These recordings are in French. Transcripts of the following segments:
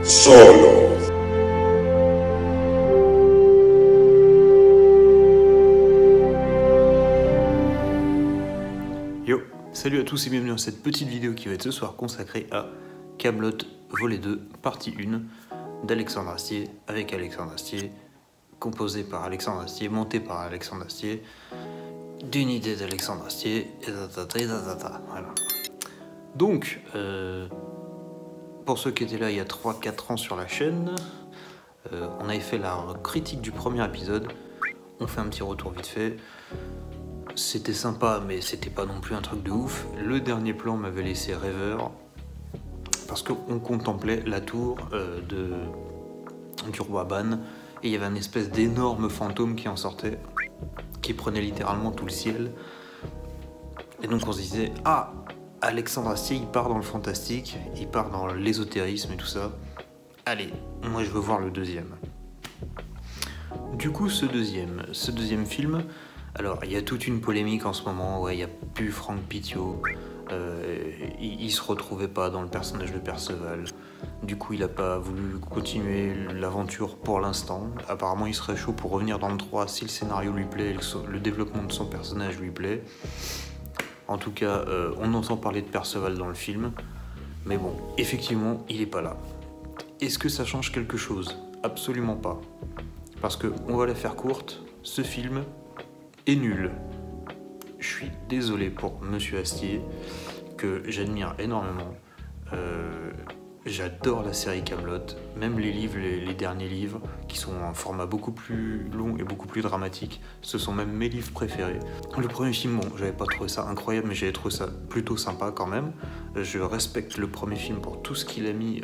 Solo. Yo, salut à tous et bienvenue dans cette petite vidéo qui va être ce soir consacrée à Kaamelott Volet 2, partie 1 d'Alexandre Astier, avec Alexandre Astier, composé par Alexandre Astier, monté par Alexandre Astier, d'une idée d'Alexandre Astier, et voilà. Donc, pour ceux qui étaient là il y a 3-4 ans sur la chaîne, on avait fait la critique du premier épisode, on fait un petit retour vite fait. C'était sympa, mais c'était pas non plus un truc de ouf. Le dernier plan m'avait laissé rêveur, parce qu'on contemplait la tour du roi Ban, et il y avait un espèce d'énorme fantôme qui en sortait, qui prenait littéralement tout le ciel. Et donc on se disait, ah, Alexandre Astier, il part dans le fantastique, il part dans l'ésotérisme et tout ça. Allez, moi je veux voir le deuxième. Du coup, ce deuxième film... Alors, il y a toute une polémique en ce moment, ouais, il n'y a plus Franck Pittiot, il se retrouvait pas dans le personnage de Perceval, du coup il n'a pas voulu continuer l'aventure pour l'instant. Apparemment il serait chaud pour revenir dans le 3 si le scénario lui plaît, le développement de son personnage lui plaît. En tout cas, on entend parler de Perceval dans le film, mais bon, effectivement, il n'est pas là. Est-ce que ça change quelque chose? Absolument pas. Parce que, on va la faire courte, ce film... est nul. Je suis désolé pour Monsieur Astier, que j'admire énormément. J'adore la série Kaamelott, même les livres, les derniers livres, qui sont un format beaucoup plus long et beaucoup plus dramatique, ce sont même mes livres préférés. Le premier film, bon, j'avais pas trouvé ça incroyable, mais j'avais trouvé ça plutôt sympa quand même. Je respecte le premier film pour tout ce qu'il a mis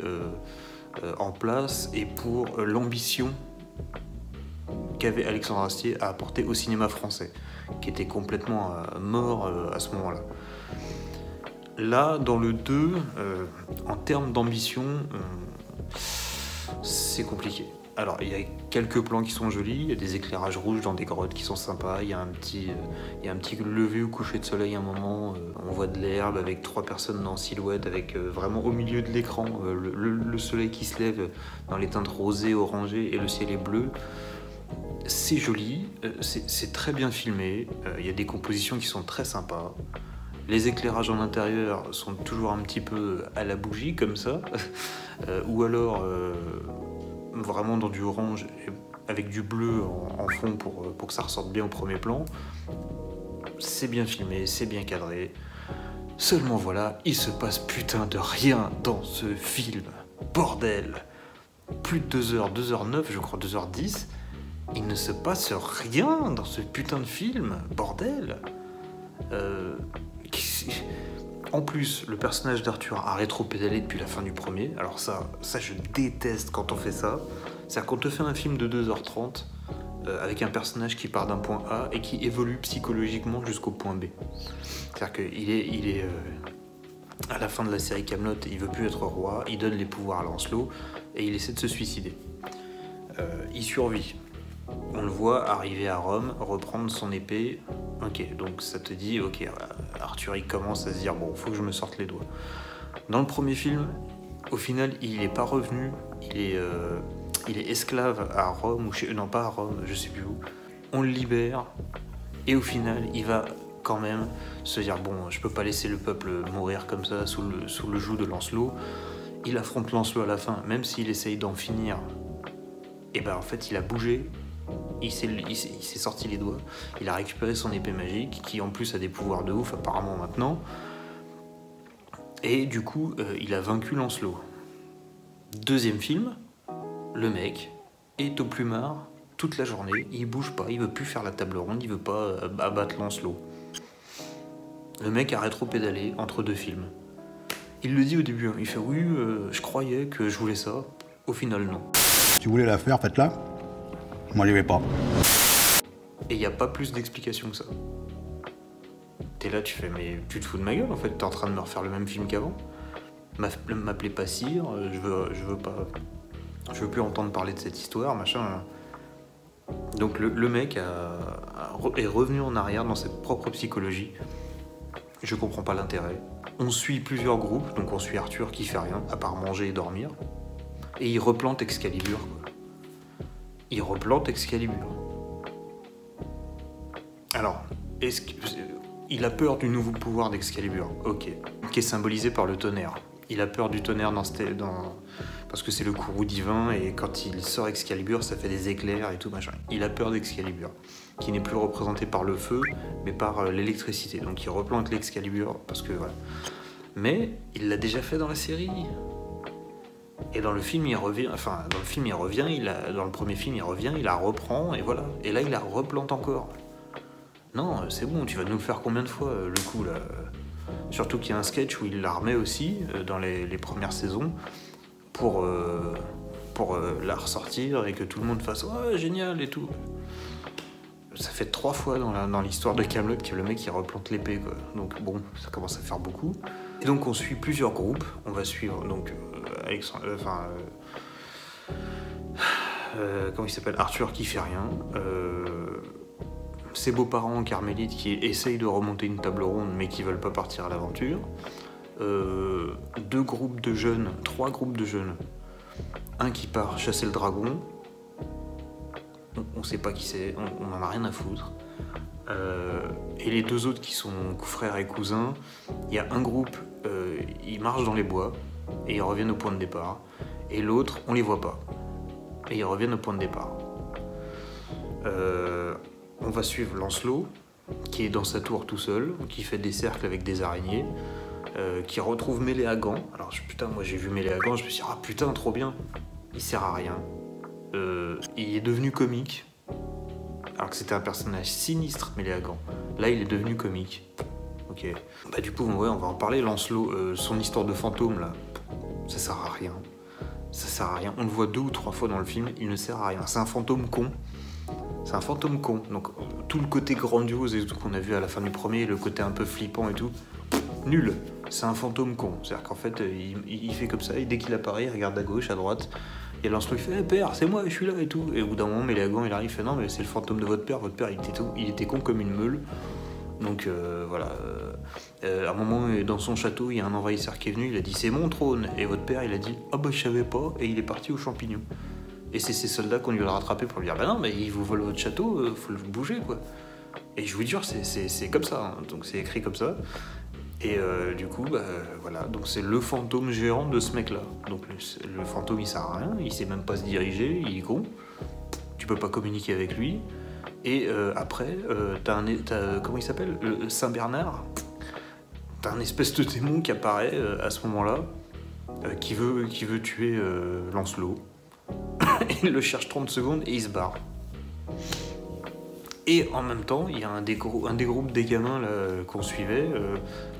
en place et pour l'ambition qu'avait Alexandre Astier à apporter au cinéma français, qui était complètement mort à ce moment-là. Là, dans le 2, en termes d'ambition, c'est compliqué. Alors, il y a quelques plans qui sont jolis, il y a des éclairages rouges dans des grottes qui sont sympas, il y a un petit lever ou coucher de soleil à un moment, on voit de l'herbe avec 3 personnes en silhouette, avec vraiment au milieu de l'écran, le soleil qui se lève dans les teintes rosées, orangées, et le ciel est bleu. C'est joli, c'est très bien filmé, il y a des compositions qui sont très sympas. Les éclairages en intérieur sont toujours un petit peu à la bougie, comme ça, ou alors vraiment dans du orange avec du bleu en fond pour que ça ressorte bien au premier plan. C'est bien filmé, c'est bien cadré. Seulement voilà, il se passe putain de rien dans ce film. Bordel! Plus de 2 heures, 2h09, je crois, 2h10. Il ne se passe rien dans ce putain de film, bordel. En plus, le personnage d'Arthur a rétro-pédalé depuis la fin du premier. Alors ça je déteste quand on fait ça. C'est-à-dire quand on fait un film de 2h30 avec un personnage qui part d'un point A et qui évolue psychologiquement jusqu'au point B. C'est-à-dire qu'il est à la fin de la série Kaamelott, il veut plus être roi, il donne les pouvoirs à Lancelot et il essaie de se suicider. Il survit. On le voit arriver à Rome, reprendre son épée. Ok, donc ça te dit, ok, Arthur il commence à se dire, bon, faut que je me sorte les doigts. Dans le premier film, au final, il n'est pas revenu, il est esclave à Rome, non pas à Rome, je sais plus où. On le libère, et au final, il va quand même se dire, bon, je peux pas laisser le peuple mourir comme ça, sous le joug de Lancelot. Il affronte Lancelot à la fin, même s'il essaye d'en finir, et ben en fait, il a bougé. Il s'est sorti les doigts, il a récupéré son épée magique, qui en plus a des pouvoirs de ouf apparemment maintenant, et du coup il a vaincu Lancelot. Deuxième film, le mec est au plumard toute la journée, il bouge pas, il veut plus faire la table ronde, il veut pas abattre Lancelot. Le mec a rétro-pédalé entre 2 films. Il le dit au début, il fait oui, je croyais que je voulais ça, au final non. Si vous voulez la faire, faites-la. Moi, j'y vais pas. Et il n'y a pas plus d'explication que ça. T'es là, tu fais, mais tu te fous de ma gueule en fait, t'es en train de me refaire le même film qu'avant. M'appeler pas sire, je veux plus entendre parler de cette histoire, machin. Donc le mec est revenu en arrière dans sa propre psychologie. Je comprends pas l'intérêt. On suit plusieurs groupes, donc on suit Arthur qui fait rien, à part manger et dormir. Et il replante Excalibur, quoi. Il replante Excalibur. Alors, il a peur du nouveau pouvoir d'Excalibur, ok, qui est symbolisé par le tonnerre. Il a peur du tonnerre parce que c'est le courroux divin, et quand il sort Excalibur, ça fait des éclairs et tout machin. Il a peur d'Excalibur, qui n'est plus représenté par le feu, mais par l'électricité. Donc il replante l'Excalibur, parce que voilà. Mais il l'a déjà fait dans la série. Et dans le film, il revient, dans le premier film, il revient, il la reprend, et voilà. Et là, il la replante encore. Non, c'est bon, tu vas nous le faire combien de fois, le coup, là? Surtout qu'il y a un sketch où il la remet aussi, dans les premières saisons, pour la ressortir, et que tout le monde fasse « Oh, génial !» et tout. Ça fait 3 fois dans l'histoire de Kaamelott que le mec, il replante l'épée, quoi. Donc bon, ça commence à faire beaucoup. Et donc on suit plusieurs groupes. On va suivre, donc, comment il s'appelle, Arthur qui fait rien, ses beaux-parents carmélites qui essayent de remonter une table ronde mais qui veulent pas partir à l'aventure, 3 groupes de jeunes, un qui part chasser le dragon, on sait pas qui c'est, on en a rien à foutre, et les 2 autres qui sont frères et cousins. Il y a un groupe, ils marchent dans les bois et ils reviennent au point de départ, et l'autre, on les voit pas et ils reviennent au point de départ. On va suivre Lancelot, qui est dans sa tour tout seul, qui fait des cercles avec des araignées, qui retrouve Méléagant. Alors putain, moi j'ai vu Méléagant, je me suis dit, ah putain, trop bien. Il sert à rien. Il est devenu comique, alors que c'était un personnage sinistre, Méléagant. Là, il est devenu comique. Ok. Bah du coup, ouais, on va en parler. Lancelot, son histoire de fantôme, là, ça sert à rien. Ça sert à rien. On le voit 2 ou 3 fois dans le film, il ne sert à rien. C'est un fantôme con. C'est un fantôme con. Donc tout le côté grandiose et tout qu'on a vu à la fin du premier, le côté un peu flippant et tout, nul. C'est un fantôme con. C'est-à-dire qu'en fait, il fait comme ça, et dès qu'il apparaît, il regarde à gauche, à droite. Et Lancelot, il fait père, c'est moi, je suis là et tout. Et au bout d'un moment, Méléagant, il arrive, il fait non, mais c'est le fantôme de votre père, il était con comme une meule. Donc voilà. À un moment, dans son château, il y a un envahisseur qui est venu, il a dit c'est mon trône. Et votre père, il a dit ah bah je savais pas, et il est parti aux champignons. Et c'est ces soldats qu'on lui a rattrapé pour lui dire bah non, mais il vous vole votre château, faut le bouger, quoi. Et je vous jure, c'est comme ça, hein. Donc c'est écrit comme ça. Et du coup, bah voilà, donc c'est le fantôme géant de ce mec-là. Donc le fantôme, il sert à rien, il sait même pas se diriger, il est con. Tu peux pas communiquer avec lui. Et après, t'as comment il s'appelle, Saint-Bernard. T'as un espèce de démon qui apparaît à ce moment-là, qui veut tuer Lancelot. Il le cherche 30 secondes et il se barre. Et en même temps, il y a un des groupes des gamins qu'on suivait,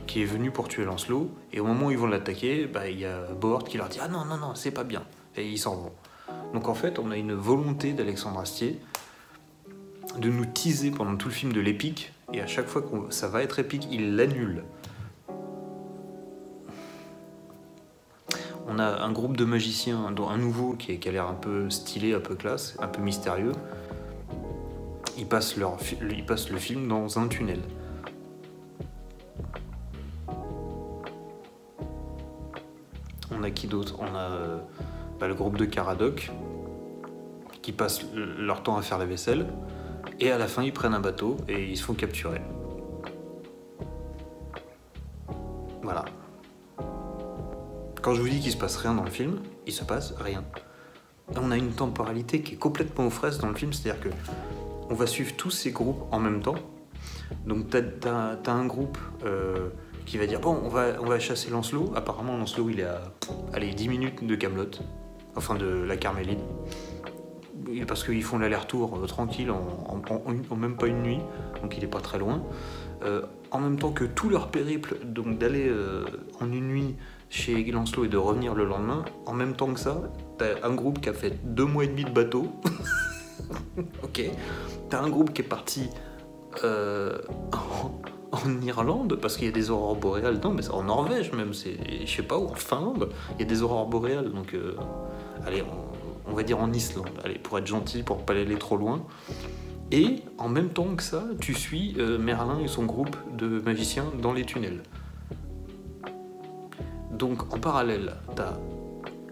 qui est venu pour tuer Lancelot. Et au moment où ils vont l'attaquer, bah, il y a Bohort qui leur dit ah non, c'est pas bien. Et ils s'en vont. Donc en fait, on a une volonté d'Alexandre Astier de nous teaser pendant tout le film de l'épique, et à chaque fois que ça va être épique, il l'annule. On a un groupe de magiciens, dont un nouveau qui a l'air un peu stylé, un peu classe, un peu mystérieux. Ils passent le film dans un tunnel. On a qui d'autre? On a le groupe de Caradoc, qui passent leur temps à faire la vaisselle. Et à la fin, ils prennent un bateau et ils se font capturer. Voilà. Quand je vous dis qu'il se passe rien dans le film, il se passe rien. Et on a une temporalité qui est complètement aux fraises dans le film, c'est-à-dire que on va suivre tous ces groupes en même temps. Donc t'as un groupe qui va dire bon, on va chasser Lancelot. Apparemment, Lancelot, il est à 10 minutes de Kaamelott, enfin de la Carmélide. Parce qu'ils font l'aller-retour tranquille en même pas une nuit, donc il est pas très loin. En même temps que tout leur périple, donc d'aller en une nuit chez Lancelot et de revenir le lendemain, en même temps que ça, t'as un groupe qui a fait 2 mois et demi de bateau. Ok. T'as un groupe qui est parti en Irlande, parce qu'il y a des aurores boréales, non, mais c'est en Norvège même, je sais pas où, en Finlande, il y a des aurores boréales, donc allez, on va dire en Islande, allez, pour être gentil, pour pas aller trop loin. Et en même temps que ça, tu suis Merlin et son groupe de magiciens dans les tunnels. Donc en parallèle, t'as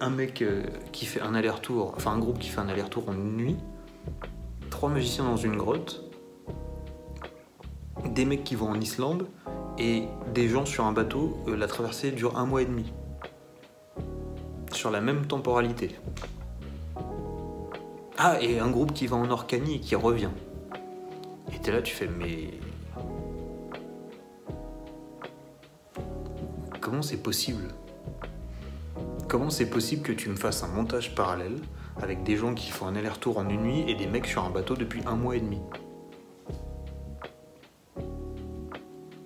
un mec qui fait un aller-retour, enfin un groupe qui fait un aller-retour en une nuit, 3 magiciens dans une grotte, des mecs qui vont en Islande et des gens sur un bateau. La traversée dure 1 mois et demi. Sur la même temporalité. Ah, et un groupe qui va en Orcanie et qui revient. Et t'es là, tu fais, mais... Comment c'est possible ? Comment c'est possible que tu me fasses un montage parallèle avec des gens qui font un aller-retour en une nuit et des mecs sur un bateau depuis 1 mois et demi ?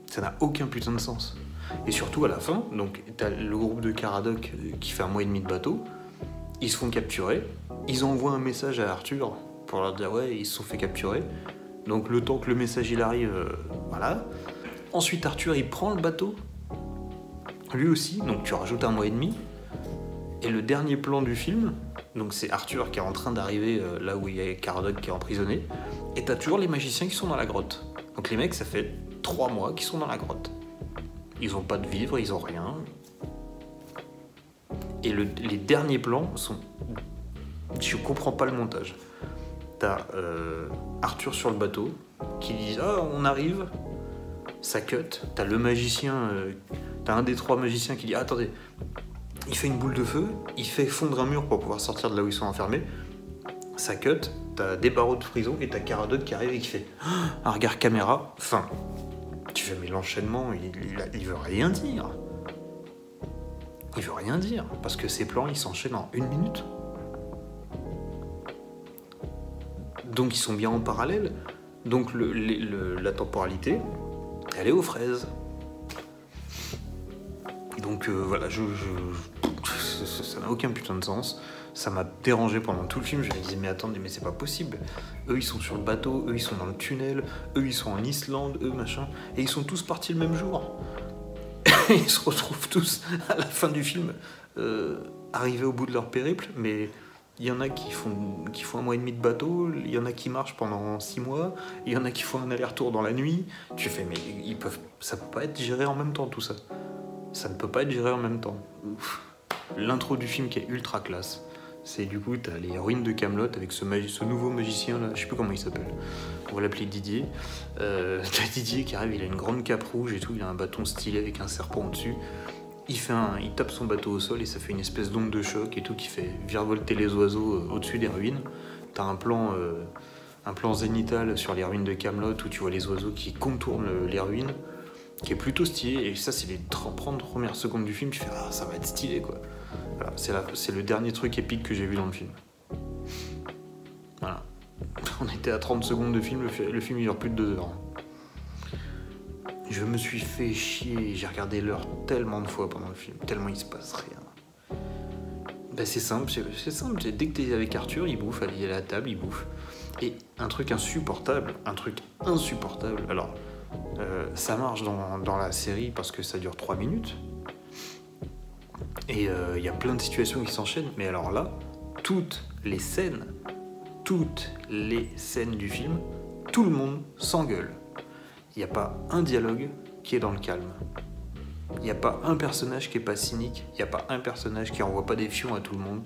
Ça n'a aucun putain de sens. Et surtout à la fin, donc t'as le groupe de Caradoc qui fait 1 mois et demi de bateau, ils se font capturer, ils envoient un message à Arthur pour leur dire ouais, ils se sont fait capturer. Donc le temps que le message il arrive, voilà. Ensuite Arthur il prend le bateau, lui aussi, donc tu rajoutes 1 mois et demi. Et le dernier plan du film, donc c'est Arthur qui est en train d'arriver là où il y a Caradoc qui est emprisonné, et t'as toujours les magiciens qui sont dans la grotte. Donc les mecs, ça fait 3 mois qu'ils sont dans la grotte. Ils ont pas de vivres, ils ont rien. Et les derniers plans sont... Je comprends pas le montage. T'as Arthur sur le bateau qui dit « Ah, on arrive !» Ça cut. T'as le magicien... T'as un des 3 magiciens qui dit ah, « Attendez !» Il fait une boule de feu, il fait fondre un mur pour pouvoir sortir de là où ils sont enfermés. Ça cut. T'as des barreaux de prison et t'as Caradoc qui arrive et qui fait un regard caméra. Fin. Tu fais mais l'enchaînement, il veut rien dire. Il veut rien dire. Parce que ces plans, ils s'enchaînent en 1 minute. Donc ils sont bien en parallèle. Donc la temporalité, elle est aux fraises. Donc voilà, ça n'a aucun putain de sens. Ça m'a dérangé pendant tout le film. Je me disais mais attendez, mais c'est pas possible. Eux ils sont sur le bateau, eux ils sont dans le tunnel, eux ils sont en Islande, eux machin. Et ils sont tous partis le même jour. Et ils se retrouvent tous à la fin du film arrivés au bout de leur périple. Mais il y en a qui font 1 mois et demi de bateau, il y en a qui marchent pendant 6 mois, il y en a qui font un aller-retour dans la nuit. Tu fais mais ça peut pas être géré en même temps tout ça. Ça ne peut pas être géré en même temps. L'intro du film qui est ultra classe. C'est du coup, t'as les ruines de Camelot avec ce nouveau magicien là, je sais plus comment il s'appelle. On va l'appeler Didier. T'as Didier qui arrive, il a une grande cape rouge et tout, il a un bâton stylé avec un serpent au-dessus. Il tape son bateau au sol et ça fait une espèce d'onde de choc et tout qui fait virevolter les oiseaux au-dessus des ruines. T'as un plan zénithal sur les ruines de Camelot où tu vois les oiseaux qui contournent les ruines, qui est plutôt stylé. Et ça, c'est les 30 premières secondes du film, tu fais ah, ça va être stylé quoi. Voilà, c'est le dernier truc épique que j'ai vu dans le film. Voilà. On était à 30 secondes de film, le film il dure plus de 2 heures. Je me suis fait chier, j'ai regardé l'heure tellement de fois pendant le film, tellement il se passe rien. Ben c'est simple, dès que t'es avec Arthur, il bouffe, il est à la table, il bouffe. Et un truc insupportable, alors ça marche dans la série parce que ça dure 3 minutes, et il y a plein de situations qui s'enchaînent, mais alors là, toutes les scènes du film, tout le monde s'engueule. Il n'y a pas un dialogue qui est dans le calme. Il n'y a pas un personnage qui est pas cynique. Il n'y a pas un personnage qui envoie pas des fions à tout le monde.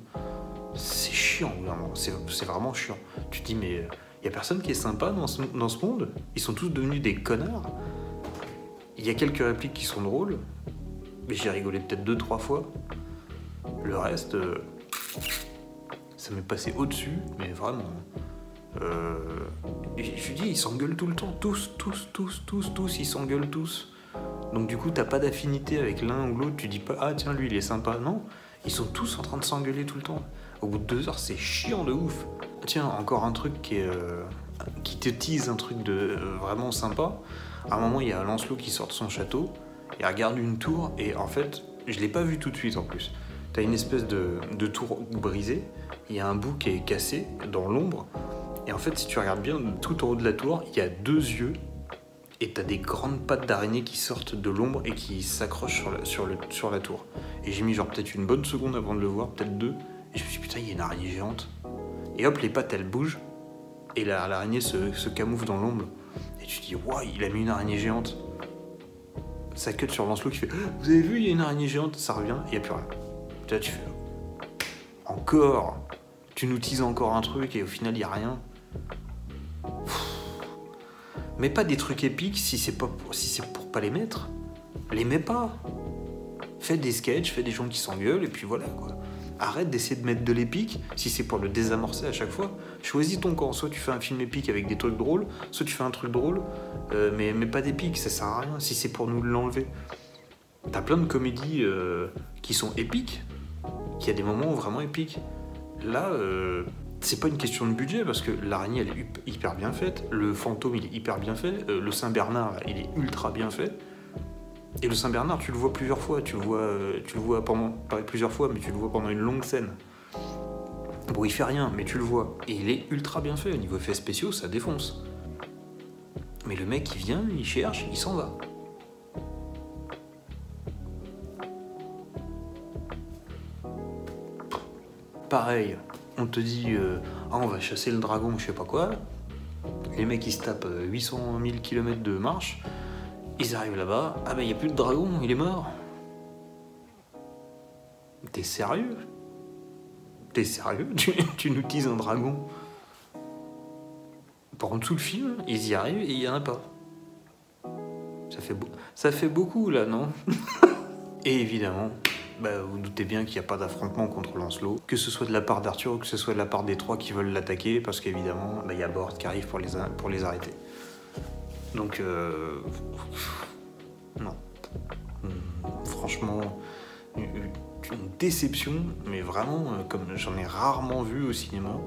C'est chiant, vraiment. C'est vraiment chiant. Tu te dis, mais il n'y a personne qui est sympa dans ce monde. Ils sont tous devenus des connards. Il y a quelques répliques qui sont drôles, mais j'ai rigolé peut-être 2-3 fois. Le reste, ça m'est passé au-dessus, mais vraiment. Et je dis, ils s'engueulent tout le temps, tous, ils s'engueulent tous. Donc du coup, t'as pas d'affinité avec l'un ou l'autre, tu dis pas, ah tiens, lui il est sympa, non. Ils sont tous en train de s'engueuler tout le temps. Au bout de 2 heures, c'est chiant de ouf. Tiens, encore un truc qui te tease un truc de vraiment sympa. À un moment, il y a Lancelot qui sort de son château, il regarde une tour, et en fait, je l'ai pas vu tout de suite en plus. T'as une espèce de tour brisée, il y a un bout qui est cassé dans l'ombre, et en fait, si tu regardes bien, tout en haut de la tour, il y a 2 yeux, et t'as des grandes pattes d'araignée qui sortent de l'ombre et qui s'accrochent sur la tour. Et j'ai mis genre peut-être une bonne seconde avant de le voir, peut-être 2, et je me suis dit putain, il y a une araignée géante. Et hop, les pattes elles bougent, et l'araignée se camoufle dans l'ombre. Et tu te dis, waouh, il a mis une araignée géante. Ça cut sur Lancelot qui fait, vous avez vu, il y a une araignée géante, ça revient, et il n'y a plus rien. Là, tu fais, Encore. Tu nous teases encore un truc et au final, il n'y a rien. Mets pas des trucs épiques si c'est pour pas les mettre. Les mets pas. Fais des sketchs, fais des gens qui s'engueulent et puis voilà quoi. Arrête d'essayer de mettre de l'épique si c'est pour le désamorcer à chaque fois. Choisis ton camp. Soit tu fais un film épique avec des trucs drôles, soit tu fais un truc drôle, mais pas d'épique, ça sert à rien si c'est pour nous l'enlever. T'as plein de comédies qui sont épiques, qui a des moments vraiment épiques. Là, c'est pas une question de budget parce que l'araignée elle est hyper bien faite, le fantôme il est hyper bien fait, le Saint-Bernard il est ultra bien fait. Et le Saint-Bernard, tu le vois plusieurs fois, tu le vois pendant, pas plusieurs fois, mais tu le vois pendant une longue scène. Bon, il fait rien, mais tu le vois. Et il est ultra bien fait, au niveau effets spéciaux, ça défonce. Mais le mec, il vient, il cherche, il s'en va. Pareil, on te dit, on va chasser le dragon, je sais pas quoi. Les mecs, ils se tapent 800 000 km de marche. Ils arrivent là-bas, ah ben il n'y a plus de dragon, il est mort. T'es sérieux? T'es sérieux? Tu nous teases un dragon? Par en dessous le film, ils y arrivent et il n'y en a pas. Ça fait beaucoup là, non? Et évidemment, vous doutez bien qu'il n'y a pas d'affrontement contre Lancelot, que ce soit de la part d'Arthur ou que ce soit de la part des trois qui veulent l'attaquer, parce qu'évidemment, il y a Bord qui arrive pour les arrêter. Donc, non. Franchement, une déception, mais vraiment, comme j'en ai rarement vu au cinéma,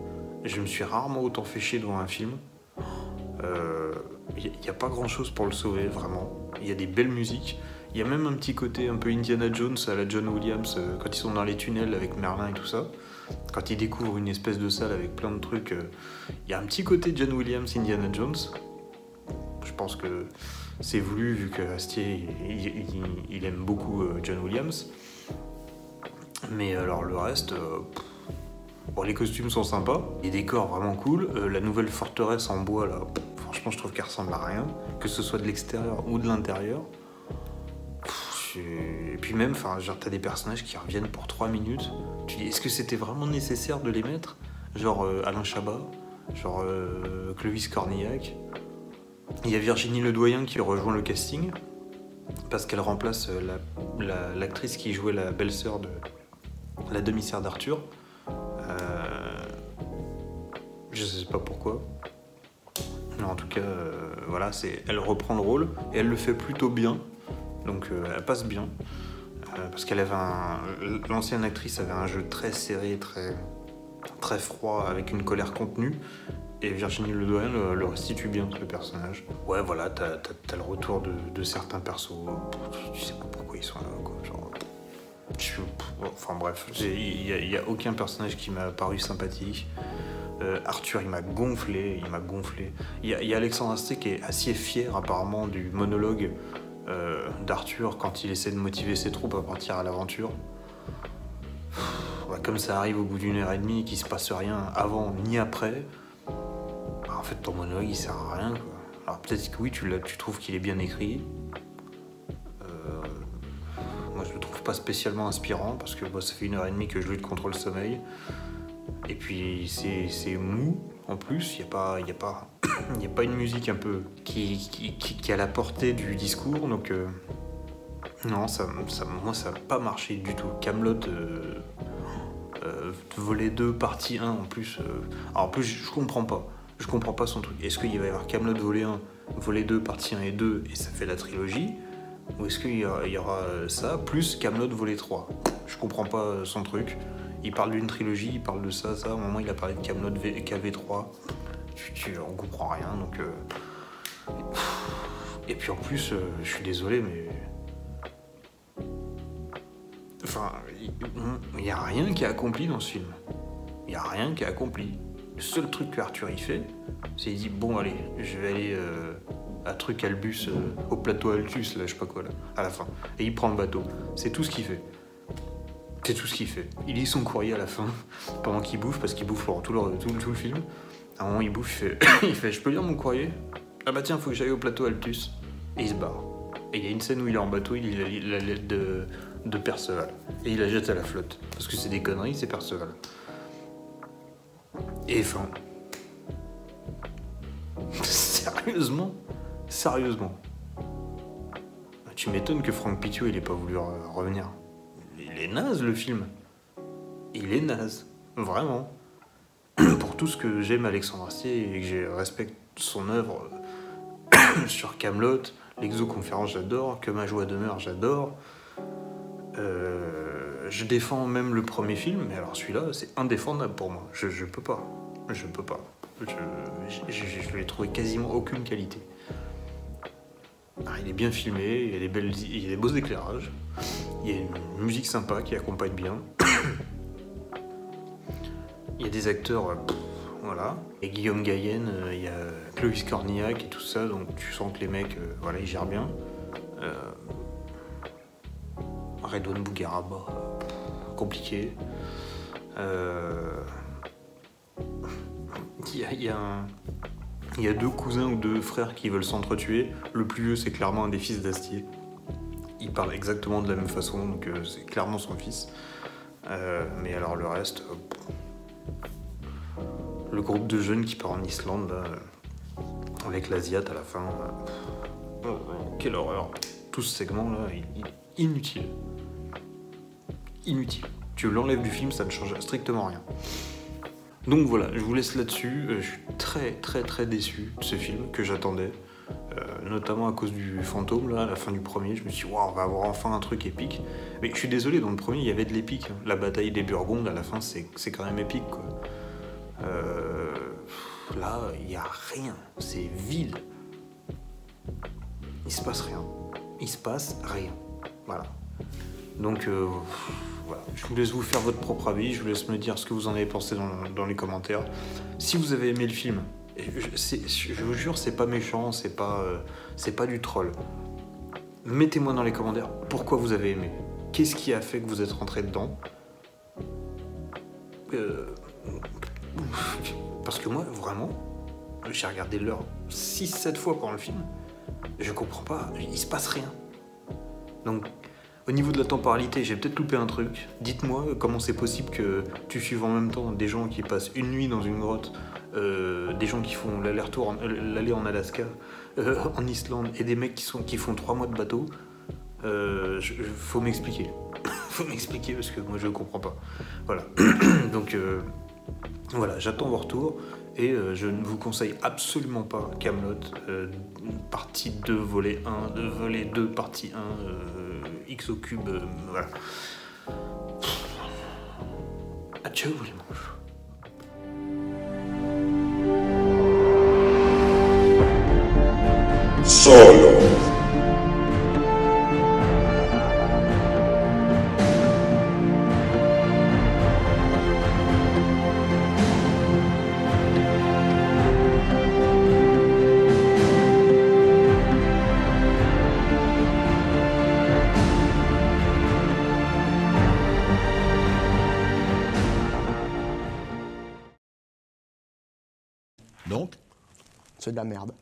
je me suis rarement autant fait chier devant un film. Il n'y a pas grand chose pour le sauver, vraiment. Il y a des belles musiques. Il y a même un petit côté un peu Indiana Jones à la John Williams, quand ils sont dans les tunnels avec Merlin et tout ça. Quand ils découvrent une espèce de salle avec plein de trucs, il y a un petit côté John Williams, Indiana Jones. Je pense que c'est voulu vu que Astier il aime beaucoup John Williams. Mais alors le reste, bon, les costumes sont sympas, les décors vraiment cool. La nouvelle forteresse en bois là, franchement je trouve qu'elle ressemble à rien, que ce soit de l'extérieur ou de l'intérieur. Et puis même, genre t'as des personnages qui reviennent pour 3 minutes. Tu dis, est-ce que c'était vraiment nécessaire de les mettre? Genre Alain Chabat, genre Clovis Cornillac. Il y a Virginie Ledoyen qui rejoint le casting parce qu'elle remplace l'actrice qui jouait la belle-sœur de la demi-sœur d'Arthur. Je sais pas pourquoi. Mais en tout cas, voilà, elle reprend le rôle et elle le fait plutôt bien. Donc elle passe bien. Parce qu'elle avait l'ancienne actrice avait un jeu très serré, très froid, avec une colère contenue. Et Virginie Ledoyen le restitue bien, le personnage. Ouais, voilà, t'as le retour de certains persos. Tu sais pas pourquoi ils sont là, quoi. Genre, enfin bref, il y a aucun personnage qui m'a paru sympathique. Arthur, il m'a gonflé. Il y a Alexandre Astier qui est assez fier, apparemment, du monologue d'Arthur quand il essaie de motiver ses troupes à partir à l'aventure. Comme ça arrive au bout d'1h30 et qu'il se passe rien avant ni après, en fait ton monologue il sert à rien, quoi. Alors peut-être que oui, tu trouves qu'il est bien écrit. Moi je le trouve pas spécialement inspirant parce que ça fait 1h30 que je lutte contre le sommeil. Et puis c'est mou en plus, il n'y a pas une musique un peu qui a la portée du discours, donc non, moi ça n'a pas marché du tout. Kaamelott, volet 2, partie 1 en plus. Alors en plus je comprends pas son truc. Est-ce qu'il va y avoir Kaamelott volet 1, volet 2, partie 1 et 2 et ça fait la trilogie? Ou est-ce qu'il y aura ça, plus Kaamelott volet 3? Je comprends pas son truc. Il parle d'une trilogie, il parle de ça, à un moment il a parlé de Kaamelott KV3. On comprend rien, donc... Et puis en plus, je suis désolé, mais... Enfin, il n'y a rien qui est accompli dans ce film. Il n'y a rien qui est accompli. Le seul truc que Arthur il fait, c'est qu'il dit, bon allez, je vais aller à truc Albus, au plateau Altus, là, je sais pas quoi, là, à la fin. Et il prend le bateau. C'est tout ce qu'il fait. C'est tout ce qu'il fait. Il lit son courrier à la fin, pendant qu'il bouffe, parce qu'il bouffe pendant tout le film. À un moment, il bouffe, il fait « Je peux lire mon courrier ?»« Ah bah tiens, faut que j'aille au plateau Altus. » Et il se barre. Et il y a une scène où il est en bateau, il lit la lettre de Perceval. Et il la jette à la flotte. Parce que c'est des conneries, c'est Perceval. Et enfin... Sérieusement. Tu m'étonnes que Franck Pitiot il ait pas voulu revenir. Il est naze le film. Il est naze. Vraiment. Pour tout ce que j'aime Alexandre Astier et que je respecte son œuvre sur Kaamelott, l'Exoconférence j'adore, Que ma joie demeure j'adore. Je défends même le premier film, mais alors celui-là c'est indéfendable pour moi. Je peux pas. Je peux pas. Je lui ai trouvé quasiment aucune qualité. Alors, il est bien filmé, il y a des beaux éclairages, il y a une musique sympa qui accompagne bien. Il y a des acteurs, voilà. Et Guillaume Gallienne, il y a Clovis Cornillac et tout ça, donc tu sens que les mecs, voilà, ils gèrent bien. Redouane Bougueraba, compliqué. Il y a deux cousins ou deux frères qui veulent s'entretuer. Le plus vieux, c'est clairement un des fils d'Astier. Il parle exactement de la même façon, donc c'est clairement son fils. Mais alors le reste... le groupe de jeunes qui part en Islande, là, avec l'Asiate à la fin. Quelle horreur. Tout ce segment-là, inutile. Inutile. Tu l'enlèves du film, ça ne change strictement rien. Donc voilà, je vous laisse là-dessus. Je suis très déçu de ce film que j'attendais, notamment à cause du fantôme, là, à la fin du premier. Je me suis dit, waouh, on va avoir enfin un truc épique. Mais je suis désolé, dans le premier, il y avait de l'épique. Hein. La bataille des Burgondes, à la fin, c'est quand même épique, quoi. Là, il n'y a rien. C'est vide. Il se passe rien. Il se passe rien. Voilà. Donc, voilà. Je vous laisse vous faire votre propre avis. Je vous laisse me dire ce que vous en avez pensé dans les commentaires. Si vous avez aimé le film, je vous jure, c'est pas méchant, c'est pas du troll. Mettez-moi dans les commentaires pourquoi vous avez aimé. Qu'est-ce qui a fait que vous êtes rentré dedans? Parce que moi, vraiment, j'ai regardé l'heure 6-7 fois pendant le film. Je comprends pas, il se passe rien. Donc, au niveau de la temporalité, j'ai peut-être loupé un truc. Dites-moi comment c'est possible que tu suives en même temps des gens qui passent une nuit dans une grotte, des gens qui font l'aller en Alaska, en Islande, et des mecs qui font 3 mois de bateau. Faut m'expliquer. Faut m'expliquer parce que moi je comprends pas. Voilà. Donc voilà, j'attends vos retours et je ne vous conseille absolument pas Kaamelott, partie 2, volet 1, volet 2, partie 1, X au cube, voilà. Adieu les manches. Solo. Donc, C'est de la merde.